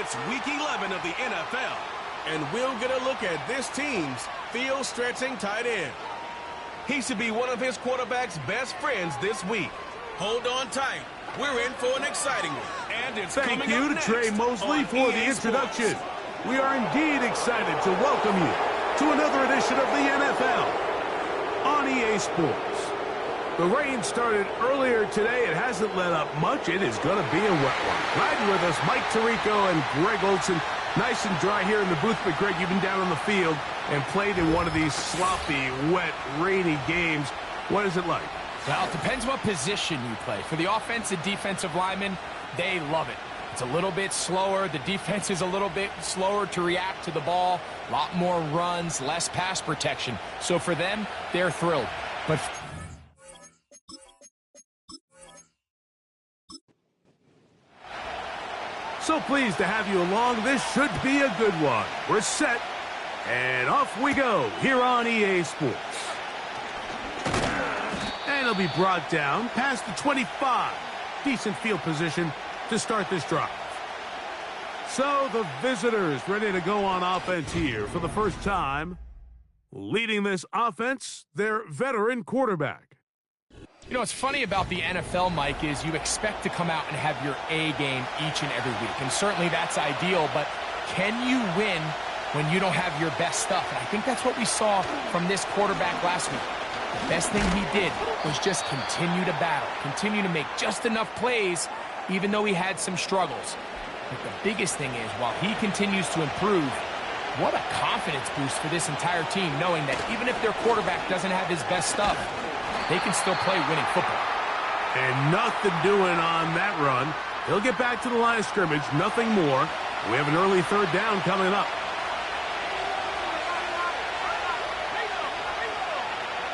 It's Week 11 of the NFL, and we'll get a look at this team's field-stretching tight end. He should be one of his quarterback's best friends this week. Hold on tight. We're in for an exciting one. And it's Thank you to Trey Mosley for the introduction. We are indeed excited to welcome you to another edition of the NFL on EA Sports. The rain started earlier today. It hasn't let up much. It is going to be a wet one. Riding with us, Mike Tirico and Greg Olson. Nice and dry here in the booth, but Greg, you've been down on the field and played in one of these sloppy, wet, rainy games. What is it like? Well, it depends what position you play. For the offensive defensive linemen, they love it. It's a little bit slower. The defense is a little bit slower to react to the ball. A lot more runs, less pass protection. So for them, they're thrilled. But so pleased to have you along. This should be a good one. We're set, and off we go here on EA Sports. And it'll be brought down past the 25. Decent field position to start this drive. So the visitors ready to go on offense here for the first time. Leading this offense, their veteran quarterback. you know, what's funny about the NFL, Mike, is you expect to come out and have your A game each and every week. And certainly that's ideal, but can you win when you don't have your best stuff? And I think that's what we saw from this quarterback last week. The best thing he did was just continue to battle, continue to make just enough plays, even though he had some struggles. But the biggest thing is, while he continues to improve, what a confidence boost for this entire team, knowing that even if their quarterback doesn't have his best stuff, they can still play winning football. And nothing doing on that run. He'll get back to the line of scrimmage, nothing more. We have an early third down coming up.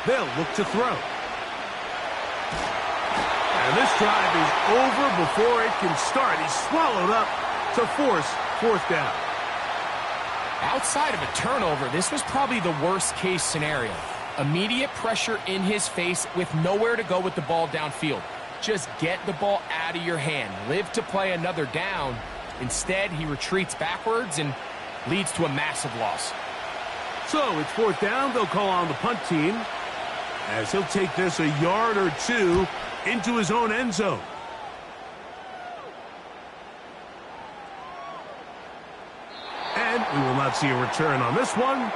They'll look to throw. And this drive is over before it can start. He's swallowed up to force fourth down. Outside of a turnover, this was probably the worst-case scenario. Immediate pressure in his face with nowhere to go with the ball downfield. Just get the ball out of your hand. Live to play another down. Instead, he retreats backwards and leads to a massive loss. So it's fourth down. They'll call on the punt team, as he'll take this a yard or two into his own end zone. And we will not see a return on this one,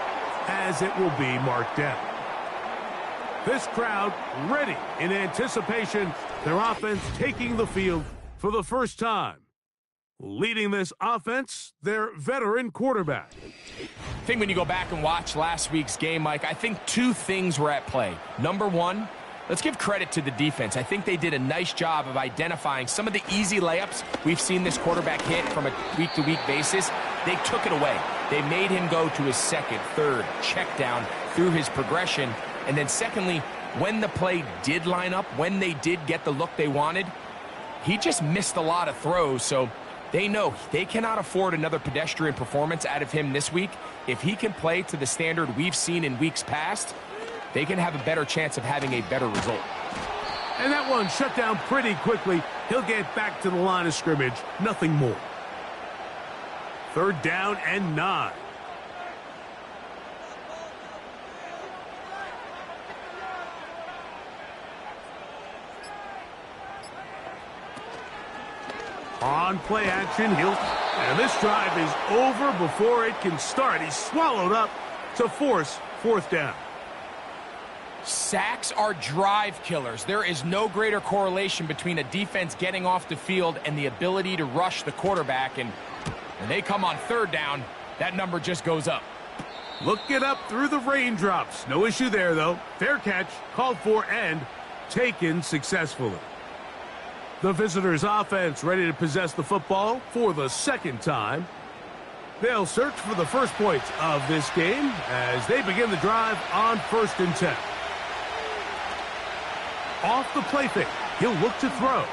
as it will be marked down. This crowd ready in anticipation, their offense taking the field for the first time. Leading this offense, their veteran quarterback. I think when you go back and watch last week's game, Mike, I think two things were at play. Number one, let's give credit to the defense. I think they did a nice job of identifying some of the easy layups we've seen this quarterback hit from a week-to-week basis. They took it away. They made him go to his second, third, check down through his progression. And then secondly, when the play did line up, when they did get the look they wanted, he just missed a lot of throws. So they know they cannot afford another pedestrian performance out of him this week. If he can play to the standard we've seen in weeks past, they can have a better chance of having a better result. And that one shut down pretty quickly. He'll get back to the line of scrimmage. Nothing more. Third down and 9. On play action, and this drive is over before it can start. He's swallowed up to force fourth down. Sacks are drive killers. There is no greater correlation between a defense getting off the field and the ability to rush the quarterback. And when they come on third down, that number just goes up. Look it up through the raindrops. No issue there, though. Fair catch, called for, and taken successfully. The visitors' offense ready to possess the football for the second time. They'll search for the first points of this game as they begin the drive on 1st and 10. Off the play fake, he'll look to throw.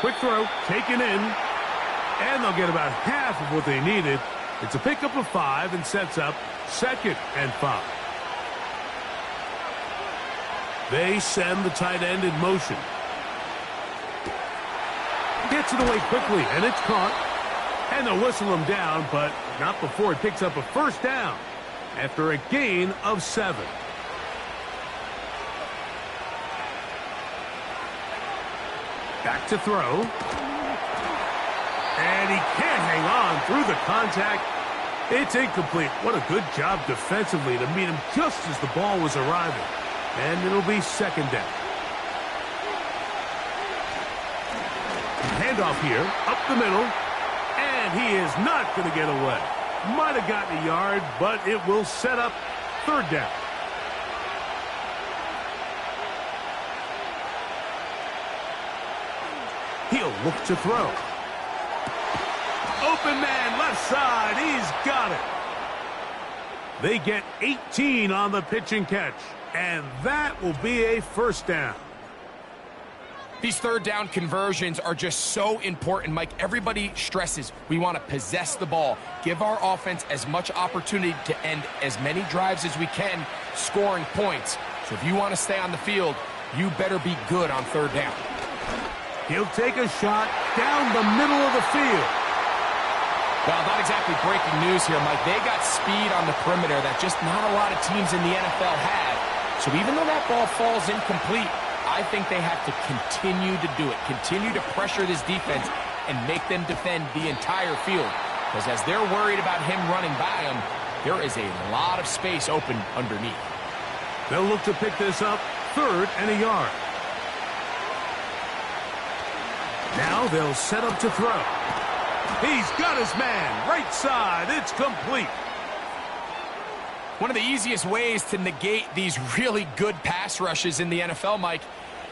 Quick throw, taken in, and they'll get about half of what they needed. It's a pickup of 5 and sets up 2nd and 5. They send the tight end in motion. Gets it away quickly, and it's caught. And they'll whistle him down, but not before he picks up a first down after a gain of 7. Back to throw. And he can't hang on through the contact. It's incomplete. What a good job defensively to meet him just as the ball was arriving. And it'll be second down. Handoff here, up the middle. And he is not going to get away. Might have gotten a yard, but it will set up third down. He'll look to throw. Open man, left side. He's got it. They get 18 on the pitch and catch. And that will be a first down. These third down conversions are just so important, Mike. Everybody stresses we want to possess the ball, give our offense as much opportunity to end as many drives as we can, scoring points. So if you want to stay on the field, you better be good on third down. He'll take a shot down the middle of the field. Well, not exactly breaking news here, Mike. They got speed on the perimeter that just not a lot of teams in the NFL have. So even though that ball falls incomplete, I think they have to continue to do it, continue to pressure this defense and make them defend the entire field. Because as they're worried about him running by them, there is a lot of space open underneath. They'll look to pick this up, 3rd and a yard. Now they'll set up to throw. He's got his man, right side, it's complete. One of the easiest ways to negate these really good pass rushes in the NFL, Mike,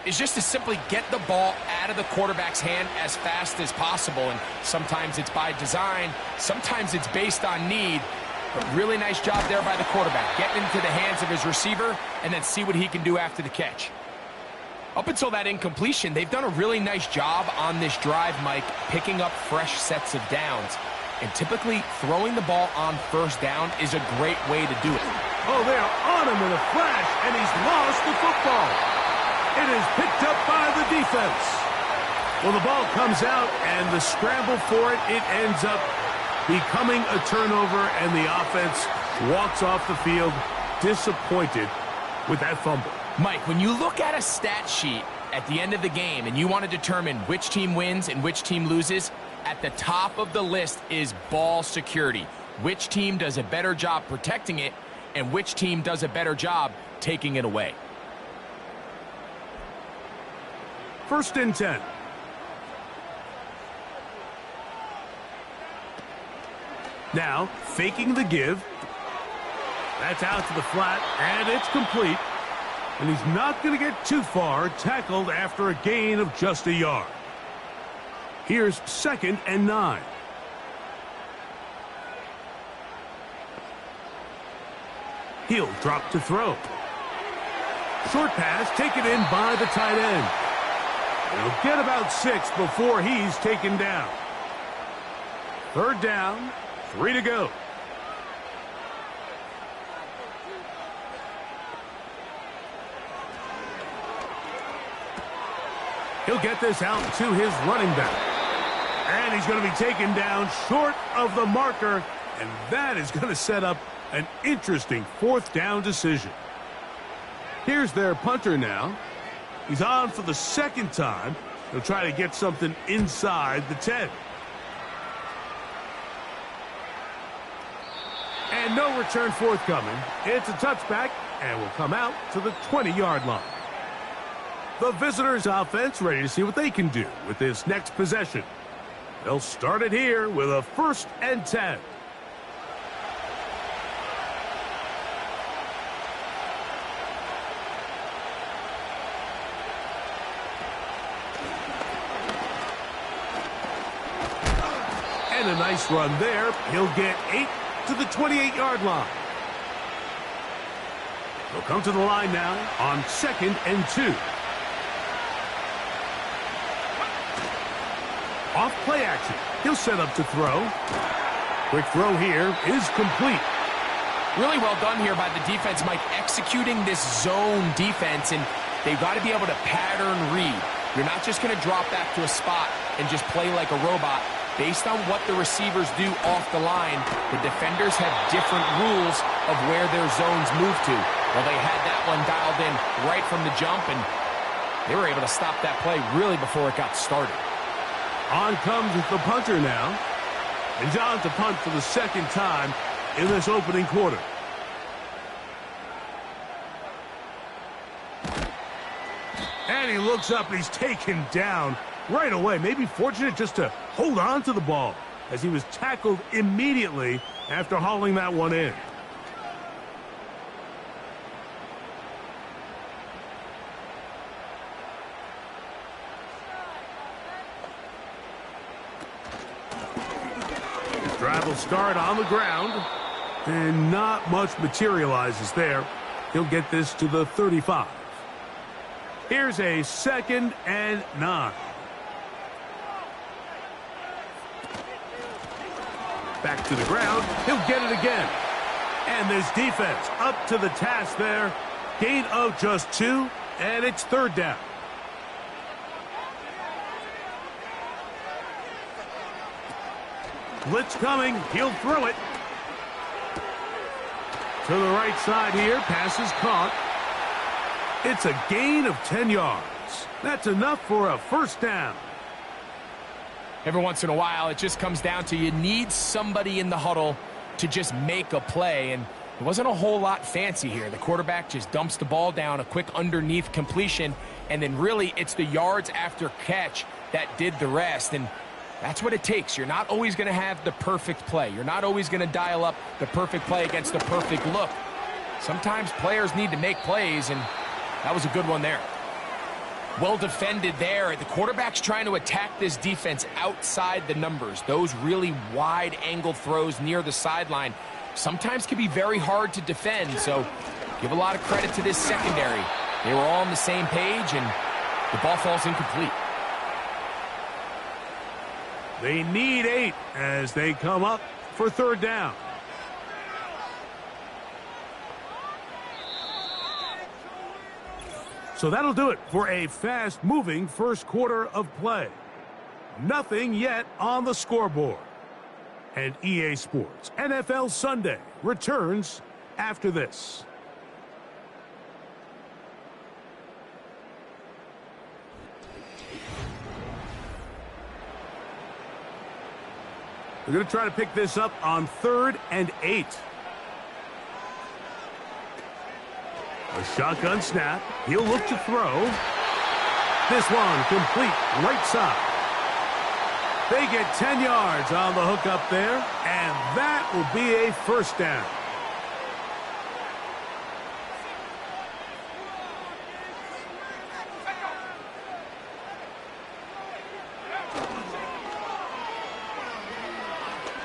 is just to simply get the ball out of the quarterback's hand as fast as possible. And sometimes it's by design, sometimes it's based on need. But really nice job there by the quarterback, getting into the hands of his receiver and then see what he can do after the catch. Up until that incompletion, they've done a really nice job on this drive, Mike, picking up fresh sets of downs. And typically, throwing the ball on first down is a great way to do it. Oh, they are on him in a flash, and he's lost the football. It is picked up by the defense. Well, the ball comes out, and the scramble for it, it ends up becoming a turnover, and the offense walks off the field disappointed with that fumble. Mike, when you look at a stat sheet at the end of the game and you want to determine which team wins and which team loses, at the top of the list is ball security. Which team does a better job protecting it and which team does a better job taking it away. 1st and 10. Now, faking the give. That's out to the flat, and it's complete. And he's not going to get too far, tackled after a gain of just a yard. Here's 2nd and 9. He'll drop to throw. Short pass taken in by the tight end. He'll get about 6 before he's taken down. 3rd down, 3 to go. He'll get this out to his running back. And he's going to be taken down short of the marker. And that is going to set up an interesting 4th down decision. Here's their punter now. He's on for the 2nd time. He'll try to get something inside the 10. And no return forthcoming. It's a touchback and will come out to the 20-yard line. The visitors' offense ready to see what they can do with this next possession. They'll start it here with a 1st and 10. And a nice run there. He'll get 8 to the 28-yard line. They'll come to the line now on 2nd and 2. Off play action. He'll set up to throw. Quick throw here is complete. Really well done here by the defense, Mike, executing this zone defense, and they've got to be able to pattern read. You're not just going to drop back to a spot and just play like a robot. Based on what the receivers do off the line, the defenders have different rules of where their zones move to. Well, they had that one dialed in right from the jump, and they were able to stop that play really before it got started. On comes the punter now. And John to punt for the second time in this opening quarter. And he looks up, and he's taken down right away. Maybe fortunate just to hold on to the ball as he was tackled immediately after hauling that one in. Drive will start on the ground, and not much materializes there. He'll get this to the 35. Here's a 2nd and 9. Back to the ground. He'll get it again. And this defense up to the task there. Gain of just 2, and it's 3rd down. Blitz coming. He'll throw it. To the right side here. Pass is caught. It's a gain of 10 yards. That's enough for a 1st down. Every once in a while, it just comes down to you need somebody in the huddle to just make a play, and it wasn't a whole lot fancy here. The quarterback just dumps the ball down, a quick underneath completion, and then really it's the yards after catch that did the rest, and that's what it takes. You're not always going to have the perfect play. You're not always going to dial up the perfect play against the perfect look. Sometimes players need to make plays, and that was a good one there. Well defended there. The quarterback's trying to attack this defense outside the numbers. Those really wide angle throws near the sideline sometimes can be very hard to defend, so give a lot of credit to this secondary. They were all on the same page, and the ball falls incomplete. They need 8 as they come up for 3rd down. So that'll do it for a fast-moving first quarter of play. Nothing yet on the scoreboard. And EA Sports NFL Sunday returns after this. We're going to try to pick this up on 3rd and 8. A shotgun snap. He'll look to throw. This one complete right side. They get 10 yards on the hook up there, and that will be a 1st down.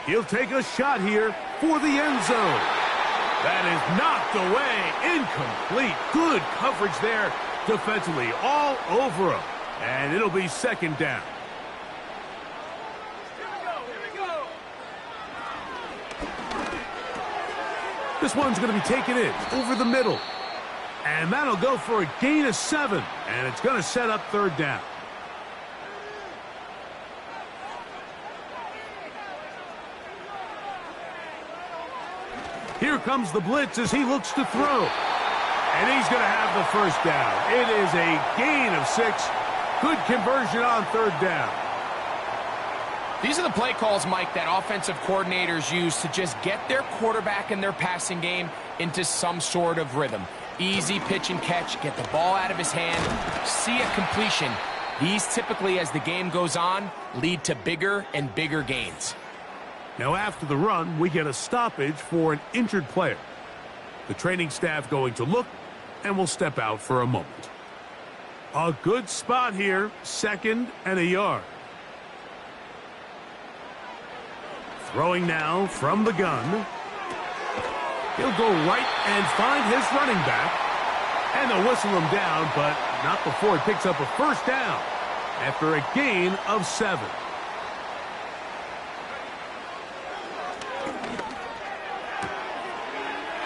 He'll take a shot here for the end zone. That is knocked away. Incomplete. Good coverage there defensively all over him. And it'll be 2nd down. This one's going to be taken in over the middle. And that'll go for a gain of 7. And it's going to set up 3rd down. Here comes the blitz as he looks to throw. And he's going to have the 1st down. It is a gain of 6. Good conversion on 3rd down. These are the play calls, Mike, that offensive coordinators use to just get their quarterback and their passing game into some sort of rhythm. Easy pitch and catch, get the ball out of his hand, see a completion. These typically, as the game goes on, lead to bigger and bigger gains. Now after the run, we get a stoppage for an injured player. The training staff going to look, and will step out for a moment. A good spot here, 2nd and a yard. Throwing now from the gun. He'll go right and find his running back. And they'll whistle him down, but not before he picks up a 1st down after a gain of 7.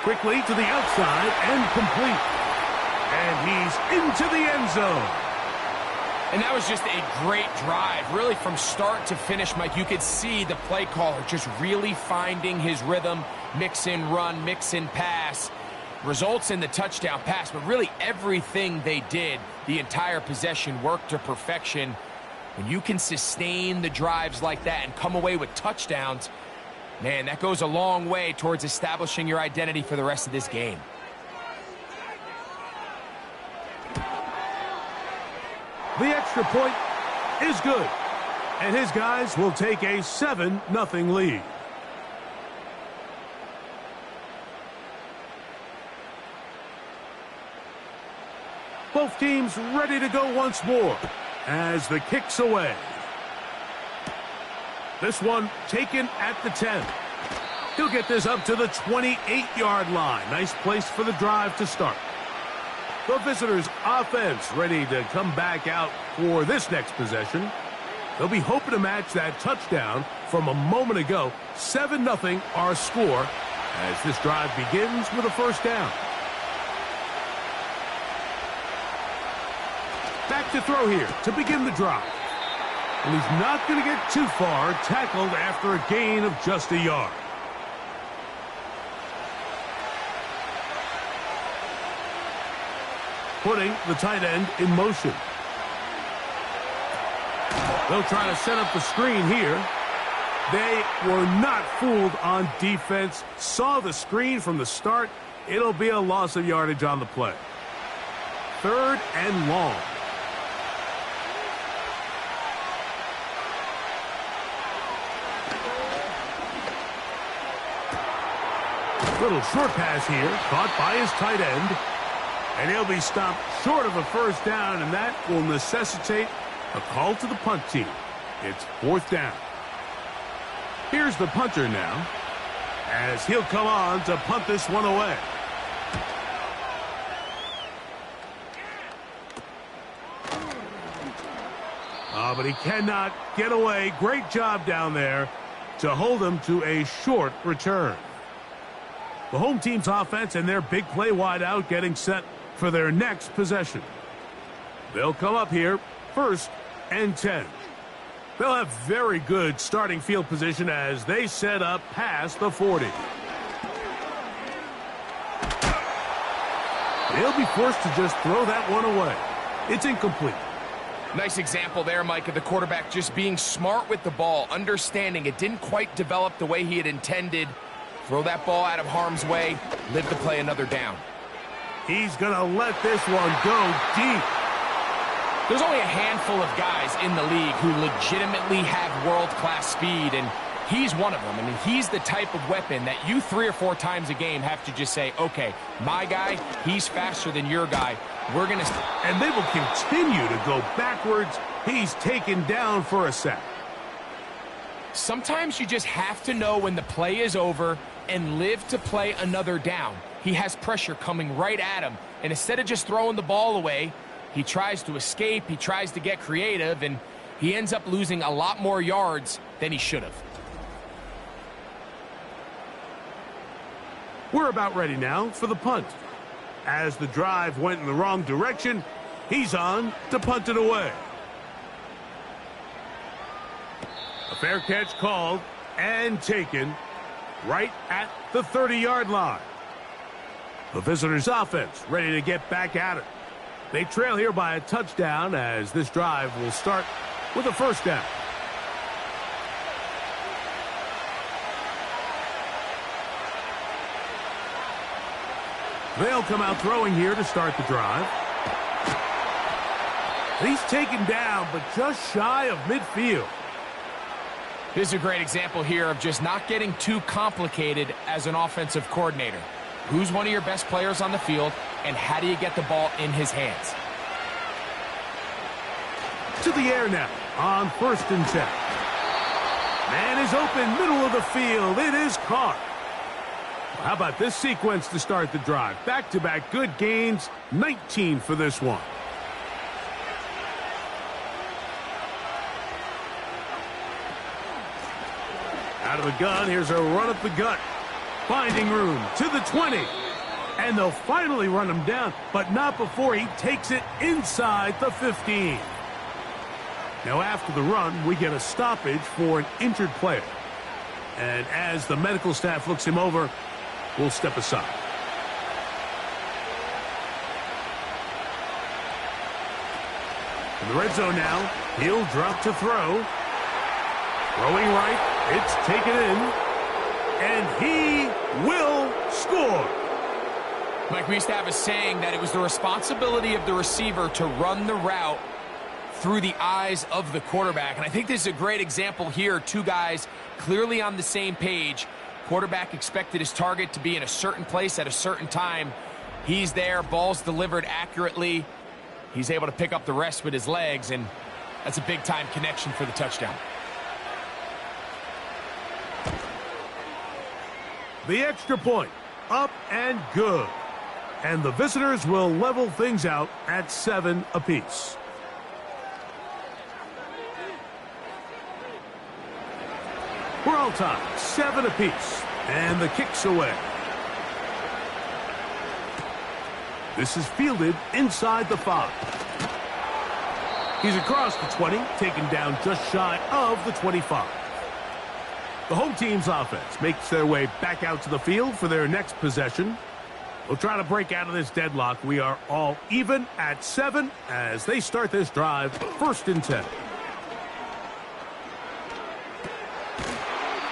Quickly to the outside and complete. And he's into the end zone. And that was just a great drive. Really, from start to finish, Mike, you could see the play caller just really finding his rhythm, mix in run, mix in pass. Results in the touchdown pass, but really everything they did, the entire possession, worked to perfection. When you can sustain the drives like that and come away with touchdowns, man, that goes a long way towards establishing your identity for the rest of this game. The extra point is good, and his guys will take a 7-0 lead. Both teams ready to go once more as the kick's away. This one taken at the 10. He'll get this up to the 28-yard line. Nice place for the drive to start. The visitors' offense ready to come back out for this next possession. They'll be hoping to match that touchdown from a moment ago. 7-0 our score as this drive begins with a first down. Back to throw here to begin the drive. And he's not going to get too far, tackled after a gain of just a yard. Putting the tight end in motion. They'll try to set up the screen here. They were not fooled on defense. Saw the screen from the start. It'll be a loss of yardage on the play. 3rd and long. Little short pass here, caught by his tight end. And he'll be stopped short of a first down, and that will necessitate a call to the punt team. It's 4th down. Here's the punter now, as he'll come on to punt this one away. But he cannot get away. Great job down there to hold him to a short return. The home team's offense and their big play wide out getting set for their next possession. They'll come up here 1st and 10. They'll have very good starting field position as they set up past the 40. They'll be forced to just throw that one away. It's incomplete. Nice example there, Mike, of the quarterback just being smart with the ball, understanding it didn't quite develop the way he had intended. Throw that ball out of harm's way, live to play another down. He's going to let this one go deep. There's only a handful of guys in the league who legitimately have world-class speed, and he's one of them. I mean, he's the type of weapon that you 3 or 4 times a game have to just say, okay, my guy, he's faster than your guy. We're going to... And they will continue to go backwards. He's taken down for a sack. Sometimes you just have to know when the play is over and live to play another down. He has pressure coming right at him, and instead of just throwing the ball away, he tries to escape, he tries to get creative, and he ends up losing a lot more yards than he should have. We're about ready now for the punt. As the drive went in the wrong direction, he's on to punt it away. A fair catch called and taken right at the 30-yard line. The visitors' offense ready to get back at it. They trail here by a touchdown as this drive will start with a first down. They'll come out throwing here to start the drive. He's taken down, but just shy of midfield. This is a great example here of just not getting too complicated as an offensive coordinator. Who's one of your best players on the field, and how do you get the ball in his hands? To the air now on 1st and 10. Man is open, middle of the field. It is caught. How about this sequence to start the drive? Back-to-back good gains, 19 for this one. Out of the gun, here's a run up the gut. Finding room to the 20. And they'll finally run him down, but not before he takes it inside the 15. Now, after the run, we get a stoppage for an injured player. And as the medical staff looks him over, we'll step aside. In the red zone now, he'll drop to throw. Throwing right, it's taken in, and he will score. Mike, we used to have a saying that it was the responsibility of the receiver to run the route through the eyes of the quarterback. And I think this is a great example here. Two guys clearly on the same page. Quarterback expected his target to be in a certain place at a certain time. He's there, ball's delivered accurately. He's able to pick up the rest with his legs, and that's a big-time connection for the touchdown. The extra point, up and good. And the visitors will level things out at 7 apiece. We're all tied, 7 apiece. And the kick's away. This is fielded inside the 5. He's across the 20, taken down just shy of the 25. The home team's offense makes their way back out to the field for their next possession. We'll try to break out of this deadlock. We are all even at 7 as they start this drive, 1st and 10.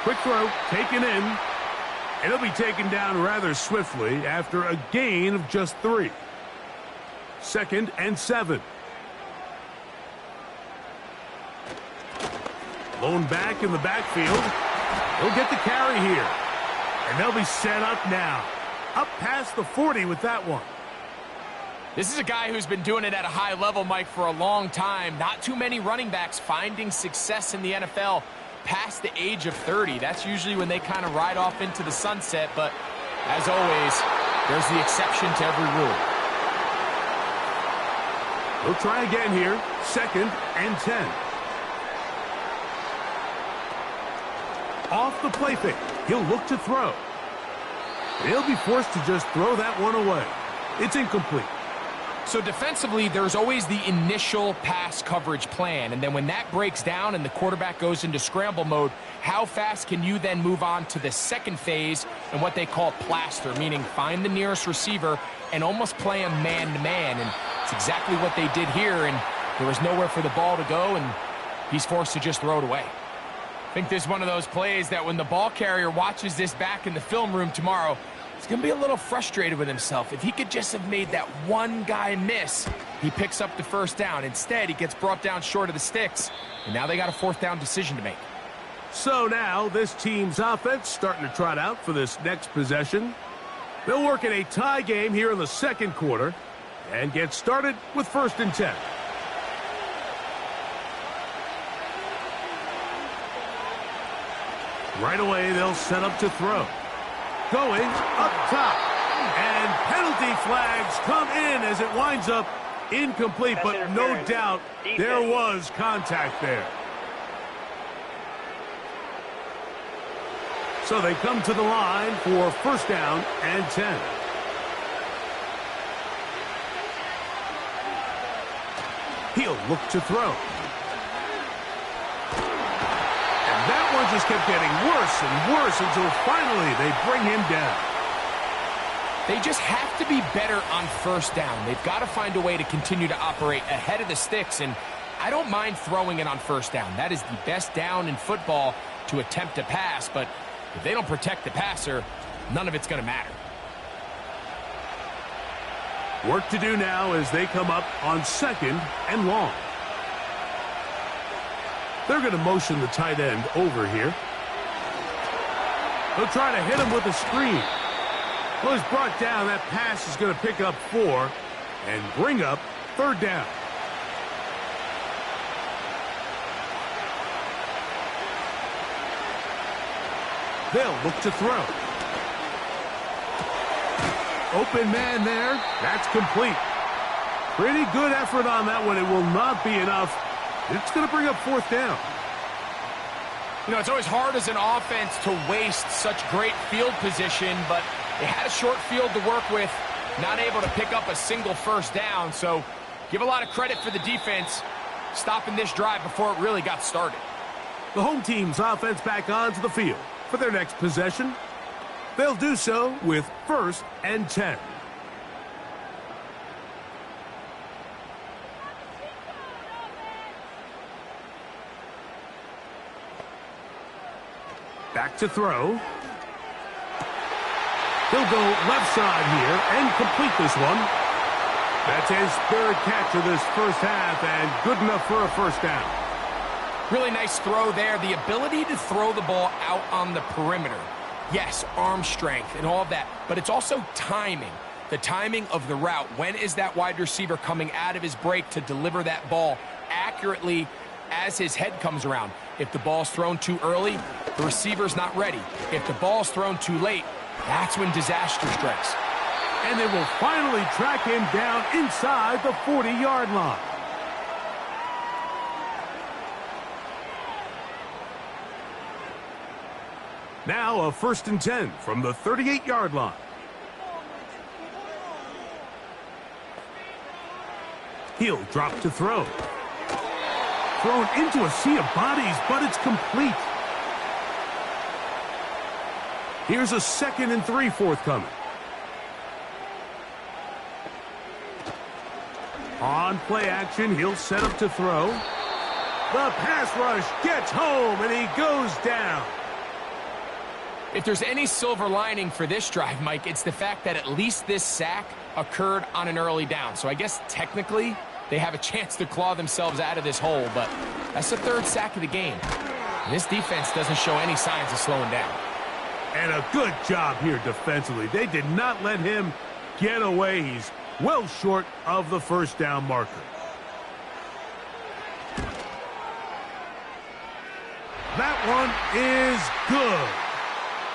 Quick throw, taken in. And it'll be taken down rather swiftly after a gain of just 3. 2nd and 7. Blown back in the backfield. He'll get the carry here. And they'll be set up now. Up past the 40 with that one. This is a guy who's been doing it at a high level, Mike, for a long time. Not too many running backs finding success in the NFL past the age of 30. That's usually when they kind of ride off into the sunset, but as always, there's the exception to every rule. We'll try again here. 2nd and 10. Off the play fake. He'll look to throw. He'll be forced to just throw that one away. It's incomplete. So defensively, there's always the initial pass coverage plan, and then when that breaks down and the quarterback goes into scramble mode, how fast can you then move on to the second phase and what they call plaster, meaning find the nearest receiver and almost play him man-to-man, and it's exactly what they did here, and there was nowhere for the ball to go, and he's forced to just throw it away. I think this is one of those plays that when the ball carrier watches this back in the film room tomorrow, he's going to be a little frustrated with himself. If he could just have made that one guy miss, he picks up the first down. Instead, he gets brought down short of the sticks, and now they got a 4th down decision to make. So now this team's offense starting to trot out for this next possession. They'll work in a tie game here in the 2nd quarter and get started with 1st and 10. Right away, they'll set up to throw. Going up top. And penalty flags come in as it winds up incomplete, but no doubt there was contact there. So they come to the line for 1st down and 10. He'll look to throw. That one just kept getting worse and worse until finally they bring him down. They just have to be better on 1st down. They've got to find a way to continue to operate ahead of the sticks, and I don't mind throwing it on 1st down. That is the best down in football to attempt to pass, but if they don't protect the passer, none of it's going to matter. Work to do now as they come up on 2nd and long. They're going to motion the tight end over here. They'll try to hit him with a screen. Well, he's brought down. That pass is going to pick up 4 and bring up 3rd down. They'll look to throw. Open man there. That's complete. Pretty good effort on that one. It will not be enough. It's going to bring up 4th down. You know, it's always hard as an offense to waste such great field position, but they had a short field to work with, not able to pick up a single 1st down. So give a lot of credit for the defense. stopping this drive before it really got started. The home team's offense back onto the field for their next possession. They'll do so with 1st and 10. Back to throw. He'll go left side here and complete this one. That's his 3rd catch of this first half and good enough for a first down. Really nice throw there. The ability to throw the ball out on the perimeter. Yes, arm strength and all of that, but it's also timing. The timing of the route. When is that wide receiver coming out of his break to deliver that ball accurately as his head comes around? If the ball's thrown too early, the receiver's not ready. If the ball's thrown too late, that's when disaster strikes. And they will finally track him down inside the 40-yard line. Now a 1st and 10 from the 38-yard line. He'll drop to throw. Thrown into a sea of bodies, but it's complete. Here's a 2nd and 3 forthcoming. On play action, he'll set up to throw. The pass rush gets home, and he goes down. If there's any silver lining for this drive, Mike, it's the fact that at least this sack occurred on an early down. So I guess technically they have a chance to claw themselves out of this hole, but that's the 3rd sack of the game. And this defense doesn't show any signs of slowing down. And a good job here defensively. They did not let him get away. He's well short of the first down marker. That one is good.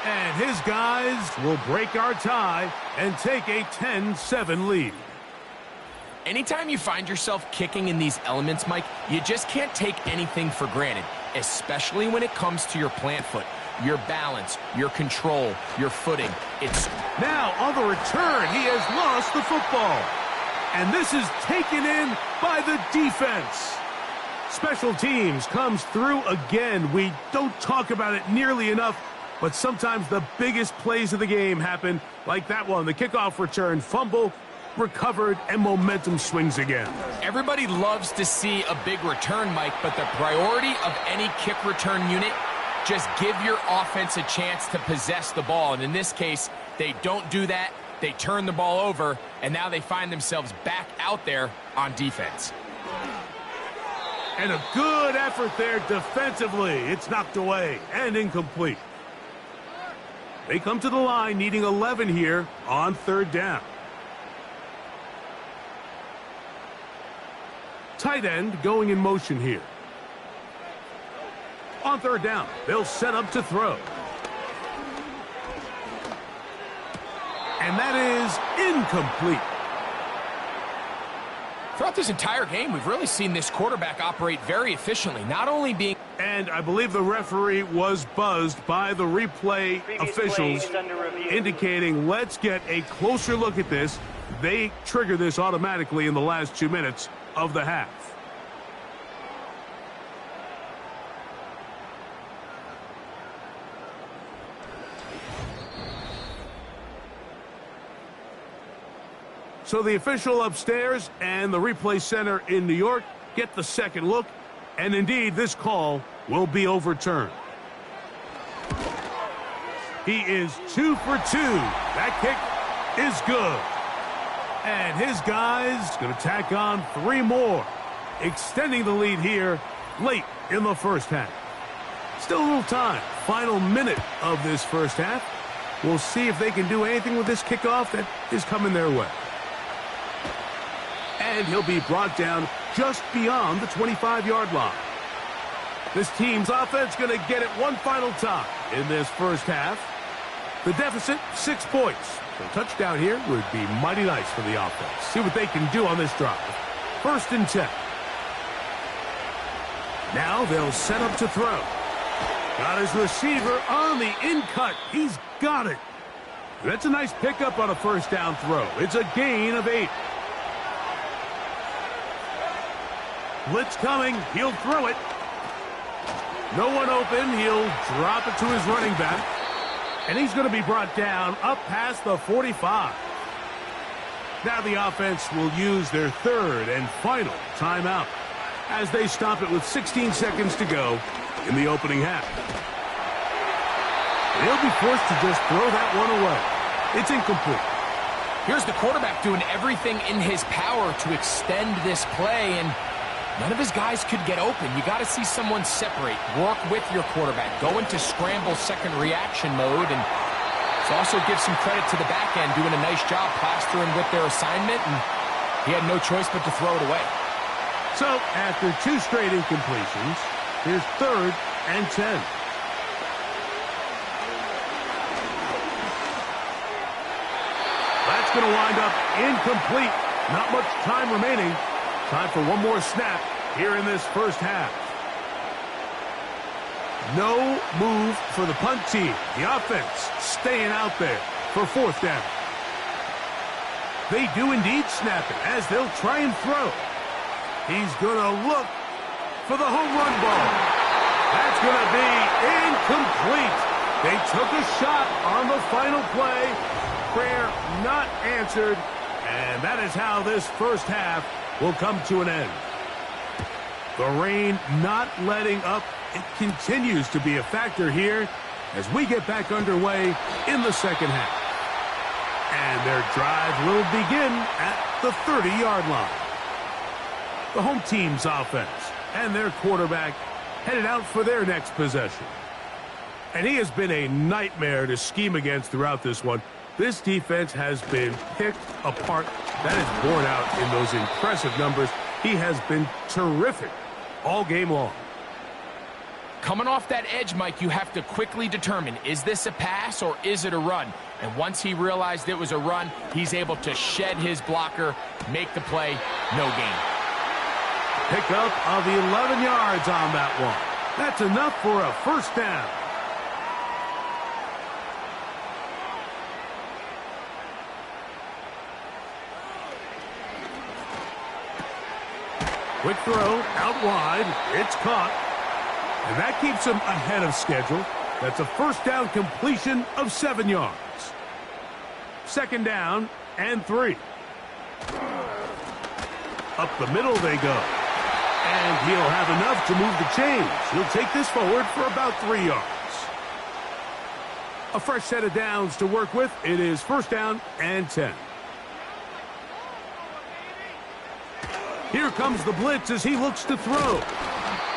And his guys will break our tie and take a 10-7 lead. Anytime you find yourself kicking in these elements, Mike, you just can't take anything for granted, especially when it comes to your plant foot, your balance, your control, your footing. It's now on the return, he has lost the football. And this is taken in by the defense. Special teams comes through again. We don't talk about it nearly enough, but sometimes the biggest plays of the game happen like that one. The kickoff return, fumble, recovered, and momentum swings again. Everybody loves to see a big return, Mike, but the priority of any kick return unit, just give your offense a chance to possess the ball. And in this case, they don't do that. They turn the ball over, and now they find themselves back out there on defense. And a good effort there defensively. It's knocked away and incomplete. They come to the line needing 11 here on 3rd down. Tight end going in motion here. On 3rd down, they'll set up to throw. And that is incomplete. Throughout this entire game, we've really seen this quarterback operate very efficiently, not only being... And I believe the referee was buzzed by the replay officials indicating, let's get a closer look at this. They trigger this automatically in the last 2 minutes of the half. So the official upstairs and the replay center in New York get the second look, and indeed this call will be overturned. He is 2 for 2. That kick is good. And his guys going to tack on 3 more, extending the lead here late in the first half. Still a little time. Final minute of this first half. We'll see if they can do anything with this kickoff that is coming their way. And he'll be brought down just beyond the 25-yard line. This team's offense going to get it one final time in this first half. The deficit, 6 points. So a touchdown here would be mighty nice for the offense. See what they can do on this drive. 1st and 10. Now they'll set up to throw. Got his receiver on the in-cut. He's got it. That's a nice pickup on a first down throw. It's a gain of 8. Blitz coming. He'll throw it. No one open. He'll drop it to his running back. And he's going to be brought down up past the 45. Now the offense will use their third and final timeout as they stop it with 16 seconds to go in the opening half. They'll be forced to just throw that one away. It's incomplete. Here's the quarterback doing everything in his power to extend this play, and none of his guys could get open. You got to see someone separate, work with your quarterback, go into scramble second reaction mode, and also give some credit to the back end, doing a nice job plastering with their assignment, and he had no choice but to throw it away. So after 2 straight incompletions, here's 3rd and 10. That's going to wind up incomplete. Not much time remaining. Time for one more snap here in this first half. No move for the punt team. The offense staying out there for 4th down. They do indeed snap it as they'll try and throw. He's going to look for the home run ball. That's going to be incomplete. They took a shot on the final play. Prayer not answered. And that is how this first half will come to an end. The rain not letting up. It continues to be a factor here as we get back underway in the second half. And their drive will begin at the 30-yard line. The home team's offense and their quarterback headed out for their next possession. And he has been a nightmare to scheme against throughout this one. This defense has been picked apart. That is borne out in those impressive numbers. He has been terrific all game long. Coming off that edge, Mike, you have to quickly determine, is this a pass or is it a run? And once he realized it was a run, he's able to shed his blocker, make the play, no gain. Pickup of 11 yards on that one. That's enough for a first down. Quick throw out wide. It's caught. And that keeps him ahead of schedule. That's a first down completion of 7 yards. 2nd down and 3. Up the middle they go. And he'll have enough to move the chains. He'll take this forward for about 3 yards. A fresh set of downs to work with. It is 1st down and 10. Here comes the blitz as he looks to throw.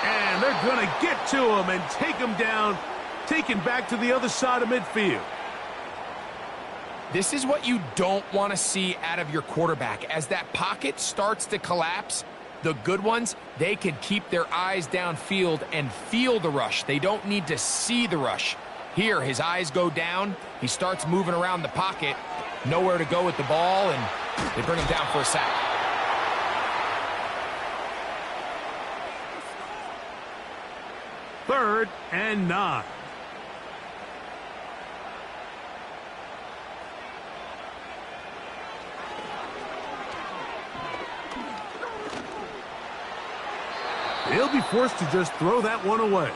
And they're going to get to him and take him down, taken back to the other side of midfield. This is what you don't want to see out of your quarterback. As that pocket starts to collapse, the good ones, they can keep their eyes downfield and feel the rush. They don't need to see the rush. Here, his eyes go down. He starts moving around the pocket. Nowhere to go with the ball, and they bring him down for a sack. 3rd and 9. He'll be forced to just throw that one away.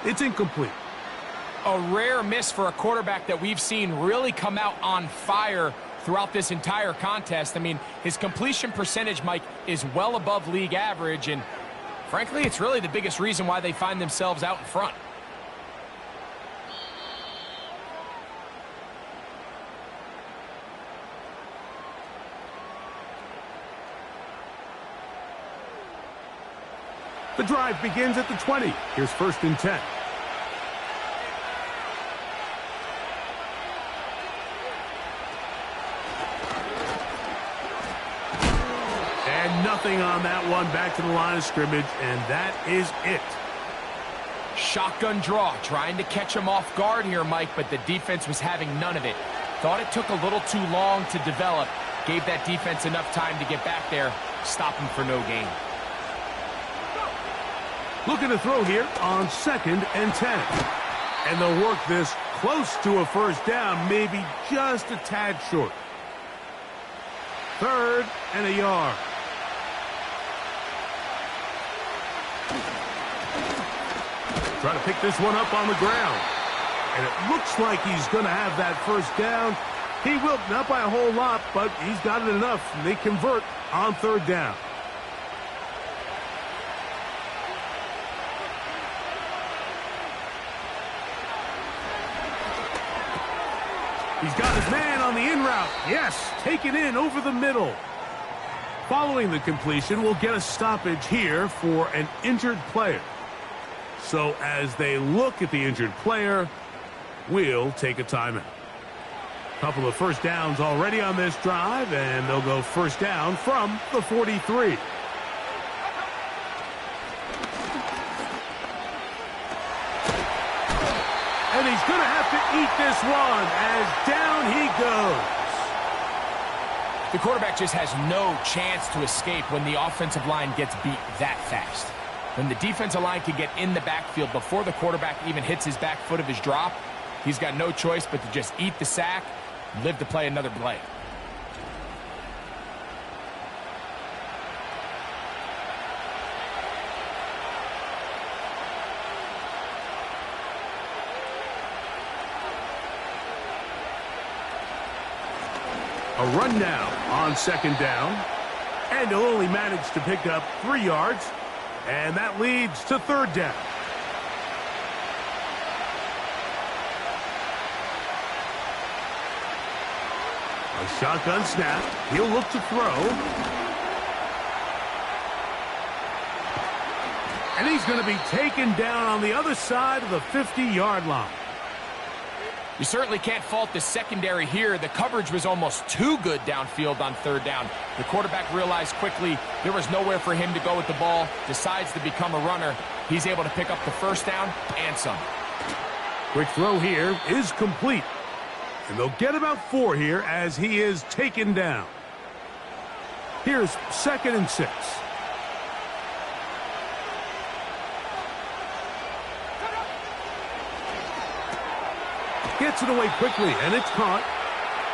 It's incomplete. A rare miss for a quarterback that we've seen really come out on fire throughout this entire contest. I mean, his completion percentage, Mike, is well above league average, and frankly, it's really the biggest reason why they find themselves out in front. The drive begins at the 20. Here's 1st and 10. And nothing on that one. Back to the line of scrimmage, and that is it. Shotgun draw, trying to catch him off guard here, Mike, but the defense was having none of it. Thought it took a little too long to develop. Gave that defense enough time to get back there. Stop him for no gain. Looking to throw here on 2nd and 10. And they'll work this close to a first down, maybe just a tad short. 3rd and a yard. try to pick this one up on the ground. And it looks like he's going to have that first down. He will, not by a whole lot, but he's got it enough. And they convert on third down. He's got his man on the in route. Yes, taken in over the middle. Following the completion, we'll get a stoppage here for an injured player. So as they look at the injured player, we'll take a timeout. Couple of first downs already on this drive, and they'll go first down from the 43. And he's going to have to eat this one as down he goes. The quarterback just has no chance to escape when the offensive line gets beat that fast. When the defensive line can get in the backfield before the quarterback even hits his back foot of his drop, he's got no choice but to just eat the sack and live to play another play. A run now on second down, and he'll only manage to pick up 3 yards, and that leads to third down. A shotgun snap. He'll look to throw. And he's going to be taken down on the other side of the 50-yard line. You certainly can't fault the secondary here. The coverage was almost too good downfield on third down. The quarterback realized quickly there was nowhere for him to go with the ball, decides to become a runner. He's able to pick up the first down and some. Quick throw here is complete. And they'll get about 4 here as he is taken down. Here's 2nd and 6. Gets it away quickly, and it's caught.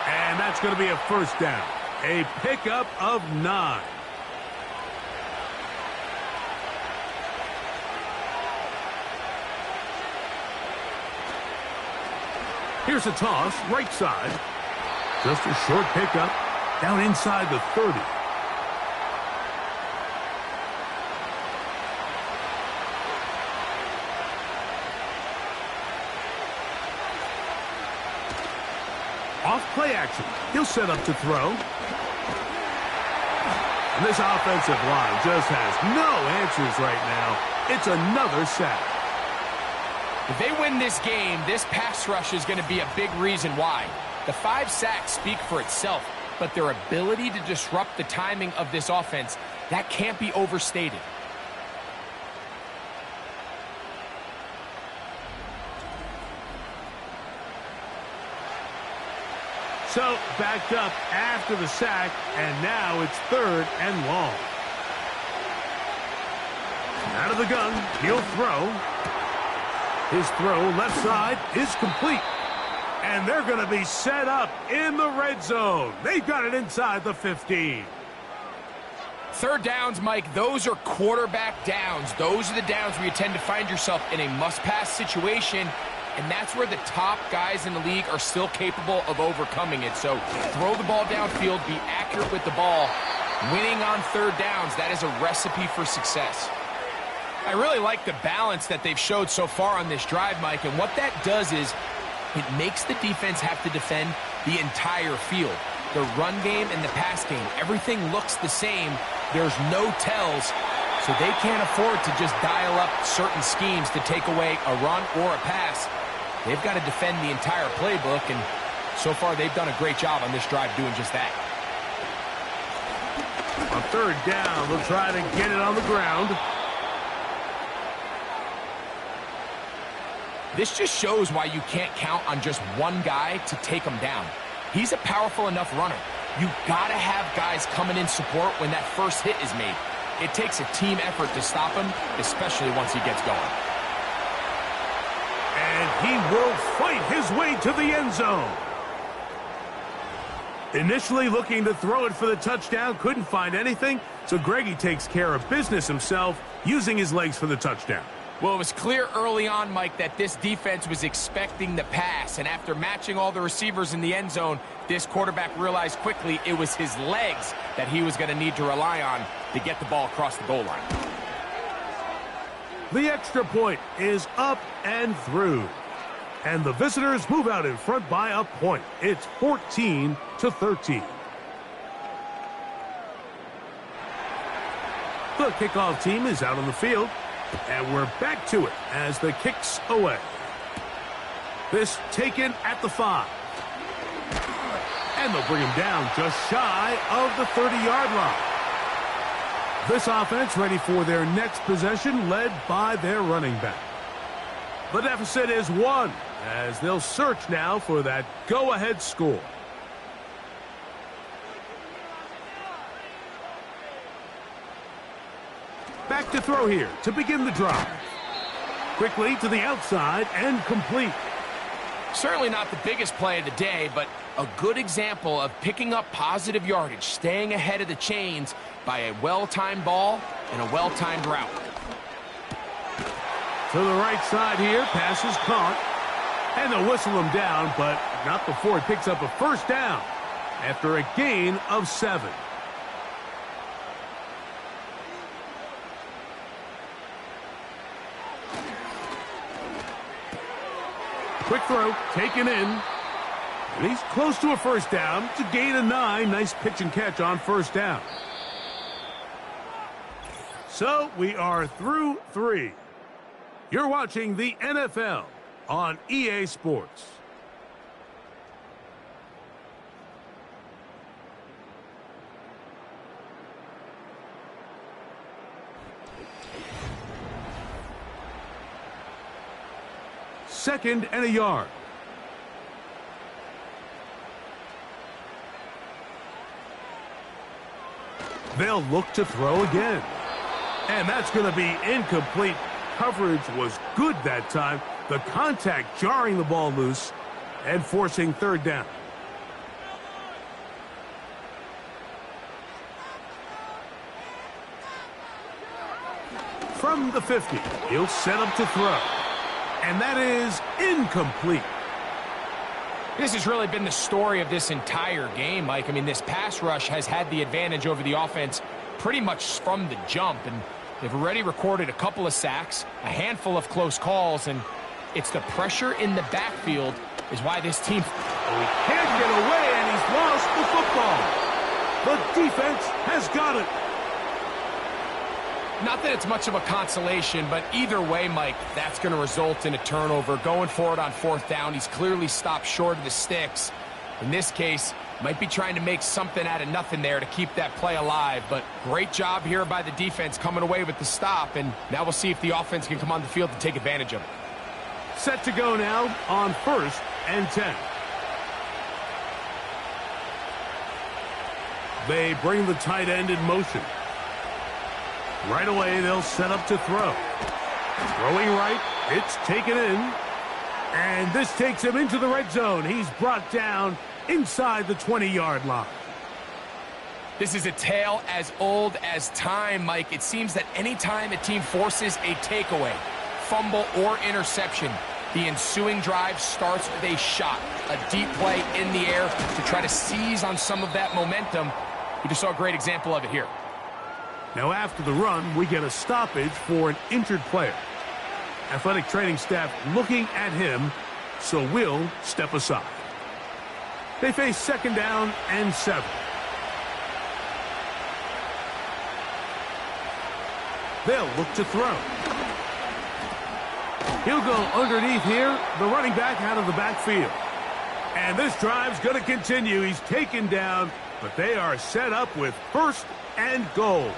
And that's going to be a first down. A pickup of 9. Here's a toss, right side. Just a short pickup, down inside the 30. Off play action. He'll set up to throw. And this offensive line just has no answers right now. It's another sack. If they win this game, this pass rush is going to be a big reason why. The 5 sacks speak for itself, but their ability to disrupt the timing of this offense, that can't be overstated. So, backed up after the sack, and now it's 3rd and long. Out of the gun, he'll throw. His throw left side is complete. And they're going to be set up in the red zone. They've got it inside the 15. Third downs, Mike, those are quarterback downs. Those are the downs where you tend to find yourself in a must-pass situation, and that's where the top guys in the league are still capable of overcoming it. So throw the ball downfield, be accurate with the ball. Winning on third downs, that is a recipe for success. I really like the balance that they've showed so far on this drive, Mike, and what that does is it makes the defense have to defend the entire field. The run game and the pass game, everything looks the same. There's no tells, so they can't afford to just dial up certain schemes to take away a run or a pass. They've got to defend the entire playbook, and so far they've done a great job on this drive doing just that. On third down, they'll try to get it on the ground. This just shows why you can't count on just one guy to take him down. He's a powerful enough runner. You've got to have guys coming in support when that first hit is made. It takes a team effort to stop him, especially once he gets going. And he will fight his way to the end zone. Initially looking to throw it for the touchdown, couldn't find anything, so Greggy takes care of business himself, using his legs for the touchdown. Well, it was clear early on, Mike, that this defense was expecting the pass. And after matching all the receivers in the end zone, this quarterback realized quickly it was his legs that he was going to need to rely on to get the ball across the goal line. The extra point is up and through. And the visitors move out in front by a point. It's 14-13. The kickoff team is out on the field. And we're back to it as the kick's away. This taken at the 5. And they'll bring him down just shy of the 30-yard line. This offense ready for their next possession, led by their running back. The deficit is 1, as they'll search now for that go-ahead score. Back to throw here to begin the drive. Quickly to the outside and complete. Certainly not the biggest play of the day, but a good example of picking up positive yardage, staying ahead of the chains by a well-timed ball and a well-timed route. To the right side here, pass is caught. And they'll whistle him down, but not before he picks up a first down after a gain of 7. Quick throw, taken in. And he's close to a first down to gain a 9. Nice pitch and catch on first down. So we are through 3. You're watching the NFL on EA Sports. Second and a yard. They'll look to throw again. And that's going to be incomplete. Coverage was good that time. The contact jarring the ball loose and forcing third down. From the 50, he'll set up to throw. And that is incomplete. This has really been the story of this entire game, Mike. I mean, this pass rush has had the advantage over the offense pretty much from the jump. And they've already recorded a couple of sacks, a handful of close calls, and it's the pressure in the backfield is why this team... Oh, he can't get away, and he's lost the football. The defense has got it. Not that it's much of a consolation, but either way, Mike, that's going to result in a turnover. Going forward on fourth down, he's clearly stopped short of the sticks. In this case, might be trying to make something out of nothing there to keep that play alive. But great job here by the defense coming away with the stop. And now we'll see if the offense can come on the field to take advantage of it. Set to go now on 1st and 10. They bring the tight end in motion. Right away, they'll set up to throw. Throwing right, it's taken in. And this takes him into the red zone. He's brought down inside the 20-yard line. This is a tale as old as time, Mike. It seems that anytime a team forces a takeaway, fumble, or interception, the ensuing drive starts with a shot, a deep play in the air to try to seize on some of that momentum. We just saw a great example of it here. Now after the run, we get a stoppage for an injured player. Athletic training staff looking at him, so we'll step aside. They face second down and 7. They'll look to throw. He'll go underneath here, the running back out of the backfield. And this drive's going to continue. He's taken down, but they are set up with 1st and goal.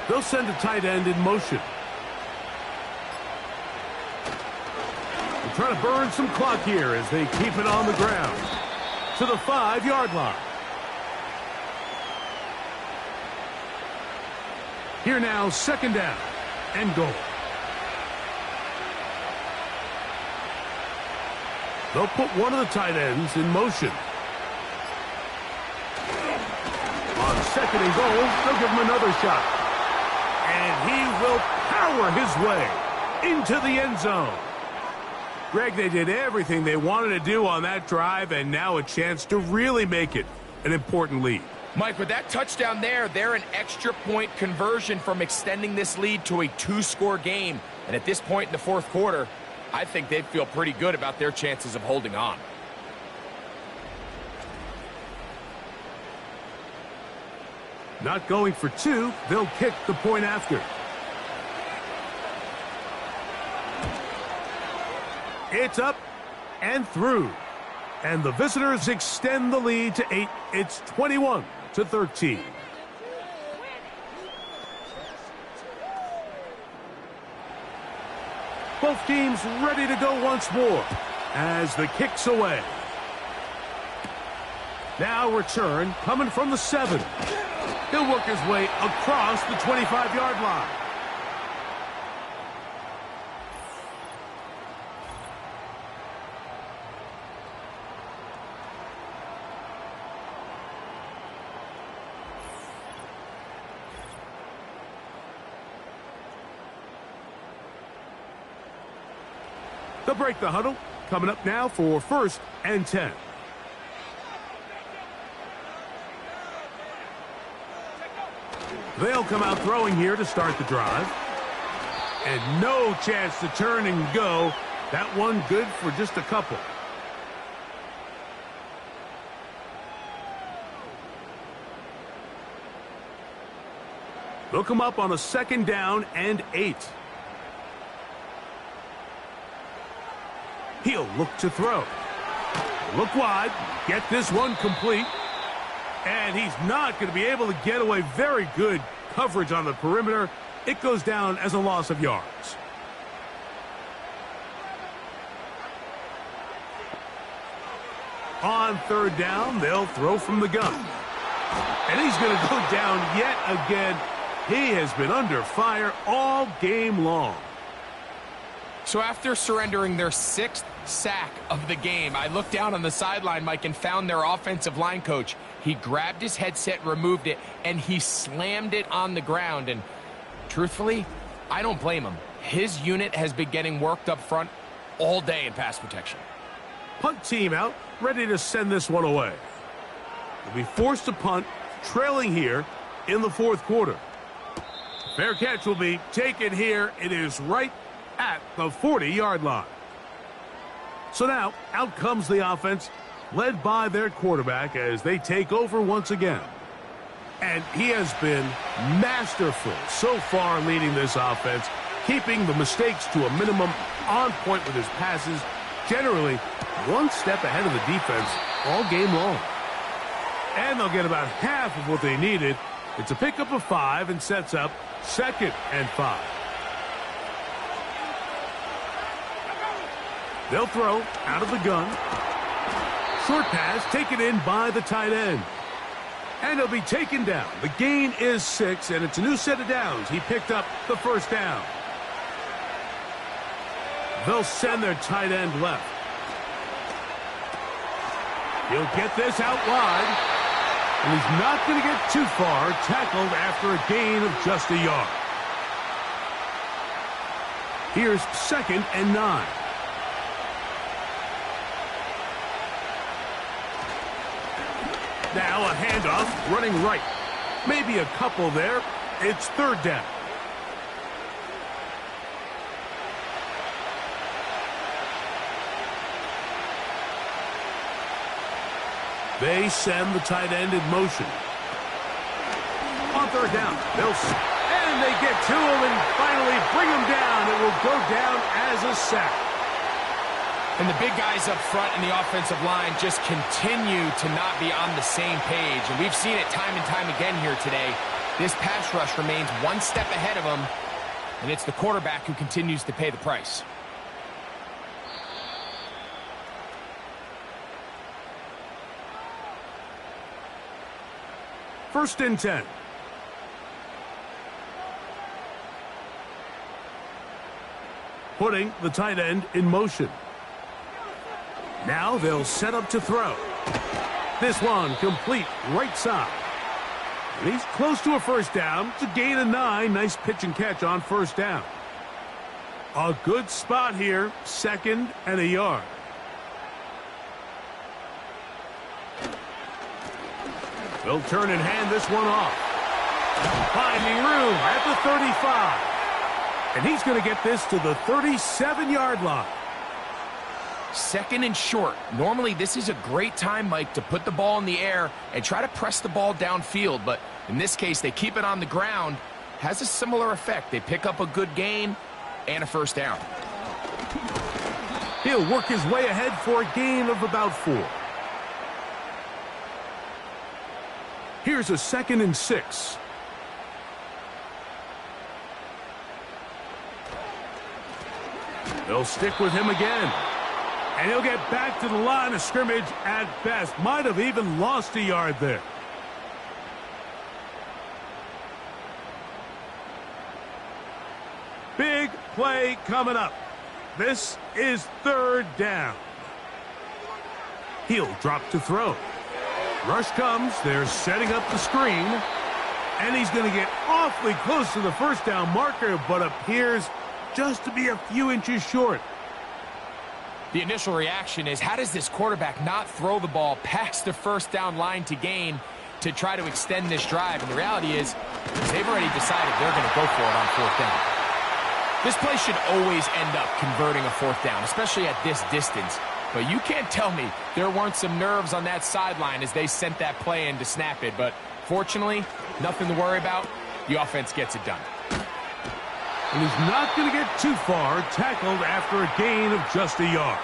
They'll send a tight end in motion. They're trying to burn some clock here as they keep it on the ground. To the 5-yard line. Here now, second down and goal. They'll put one of the tight ends in motion. On second and goal. They'll give him another shot. And he will power his way into the end zone. Greg, they did everything they wanted to do on that drive, and now a chance to really make it an important lead. Mike, with that touchdown there, they're an extra point conversion from extending this lead to a 2-score game. And at this point in the fourth quarter, I think they feel pretty good about their chances of holding on. Not going for two, they'll kick the point after. It's up and through. And the visitors extend the lead to 8. It's 21-13. Both teams ready to go once more as the kick's away. Now return coming from the 7. He'll work his way across the 25-yard line. They'll break the huddle. Coming up now for 1st and 10. They'll come out throwing here to start the drive. And no chance to turn and go. That one good for just a couple. They'll come up on a 2nd down and 8. He'll look to throw. Look wide. Get this one complete. And he's not going to be able to get away. Very good coverage on the perimeter. It goes down as a loss of yards. On 3rd down, they'll throw from the gun. And he's going to go down yet again. He has been under fire all game long. So after surrendering their 6th sack of the game, I looked down on the sideline, Mike, and found their offensive line coach. He grabbed his headset, removed it, and he slammed it on the ground. And truthfully, I don't blame him. His unit has been getting worked up front all day in pass protection. Punt team out, ready to send this one away. They'll be forced to punt, trailing here in the 4th quarter. Fair catch will be taken here. It is right at the 40-yard line. So now, out comes the offense, led by their quarterback as they take over once again. And he has been masterful so far leading this offense, keeping the mistakes to a minimum, on point with his passes, generally one step ahead of the defense all game long. And they'll get about half of what they needed. It's a pickup of 5 and sets up 2nd and 5. They'll throw out of the gun. Short pass taken in by the tight end. And he'll be taken down. The gain is 6, and it's a new set of downs. He picked up the 1st down. They'll send their tight end left. He'll get this out wide. And he's not going to get too far. Tackled after a gain of just a yard. Here's 2nd and 9. Now a handoff, running right. Maybe a couple there. It's 3rd down. They send the tight end in motion. On 3rd down, and they get to him and finally bring him down. It will go down as a sack. And the big guys up front in the offensive line just continue to not be on the same page. And we've seen it time and time again here today. This pass rush remains one step ahead of them, and it's the quarterback who continues to pay the price. First and 10. Putting the tight end in motion. Now they'll set up to throw. This one complete right side. And he's close to a first down. It's a gain of 9. Nice pitch and catch on first down. A good spot here. 2nd and a yard. They'll turn and hand this one off. Finding room at the 35. And he's going to get this to the 37-yard line. 2nd and short. Normally, this is a great time, Mike, to put the ball in the air and try to press the ball downfield. But in this case, they keep it on the ground. Has a similar effect. They pick up a good gain and a first down. He'll work his way ahead for a gain of about 4. Here's a 2nd and 6. They'll stick with him again. And he'll get back to the line of scrimmage at best. Might have even lost a yard there. Big play coming up. This is 3rd down. He'll drop to throw. Rush comes. They're setting up the screen. And he's going to get awfully close to the first down marker, but appears just to be a few inches short. The initial reaction is, how does this quarterback not throw the ball past the first down line to gain to try to extend this drive? And the reality is they've already decided they're going to go for it on 4th down. This play should always end up converting a 4th down, especially at this distance. But you can't tell me there weren't some nerves on that sideline as they sent that play in to snap it. But fortunately, nothing to worry about. The offense gets it done. And he's not going to get too far, tackled after a gain of just a yard.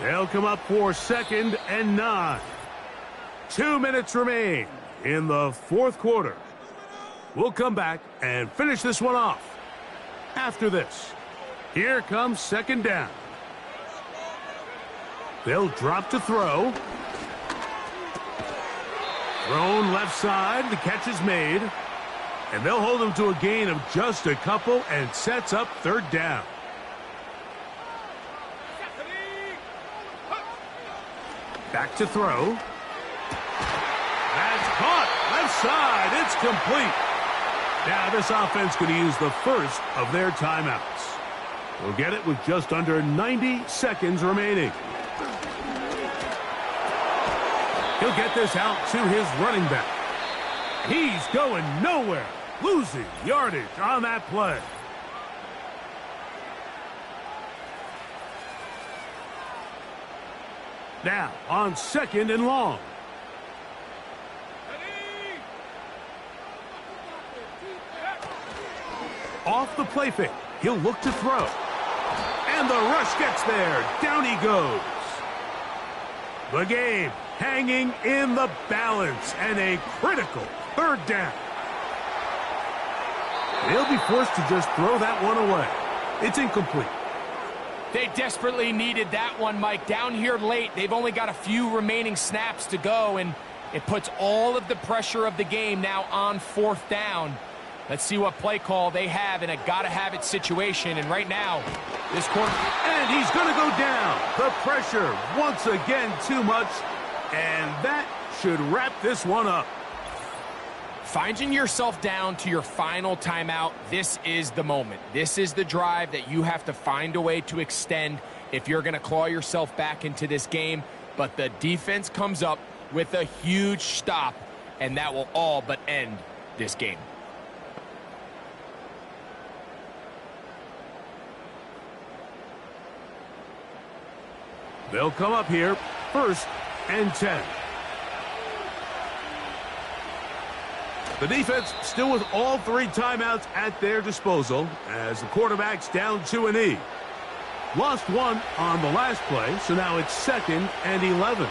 They'll come up for 2nd and 9. 2 minutes remain in the 4th quarter. We'll come back and finish this one off. After this, here comes 2nd down. They'll drop to throw. Thrown left side, the catch is made. And they'll hold him to a gain of just a couple and sets up 3rd down. Back to throw. That's caught. Left side. It's complete. Now this offense going to use the first of their timeouts. We'll get it with just under 90 seconds remaining. He'll get this out to his running back. He's going nowhere. Losing yardage on that play. Now on 2nd and long. Off the play fake. He'll look to throw. And the rush gets there. Down he goes. The game hanging in the balance and a critical 3rd down. They'll be forced to just throw that one away. It's incomplete. They desperately needed that one, Mike. Down here late, they've only got a few remaining snaps to go, and it puts all of the pressure of the game now on 4th down. Let's see what play call they have in a gotta-have-it situation. And right now, this quarter... And he's going to go down. The pressure, once again, too much. And that should wrap this one up. Finding yourself down to your final timeout, this is the moment. This is the drive that you have to find a way to extend if you're going to claw yourself back into this game. But the defense comes up with a huge stop, and that will all but end this game. They'll come up here, 1st and 10. The defense still with all 3 timeouts at their disposal as the quarterback's down to a knee. Lost one on the last play, so now it's 2nd and 11.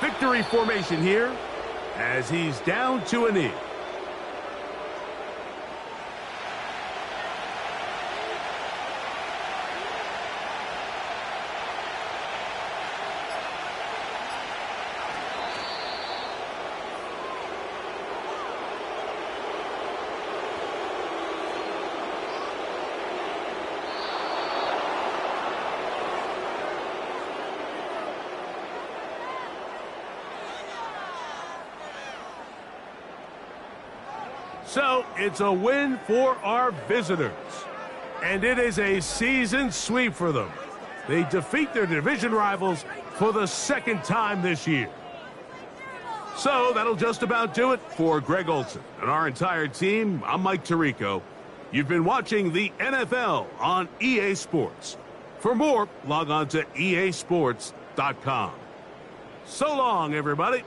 Victory formation here as he's down to a knee. So it's a win for our visitors. And it is a season sweep for them. They defeat their division rivals for the second time this year. So that'll just about do it for Greg Olson and our entire team. I'm Mike Tirico. You've been watching the NFL on EA Sports. For more, log on to easports.com. So long, everybody.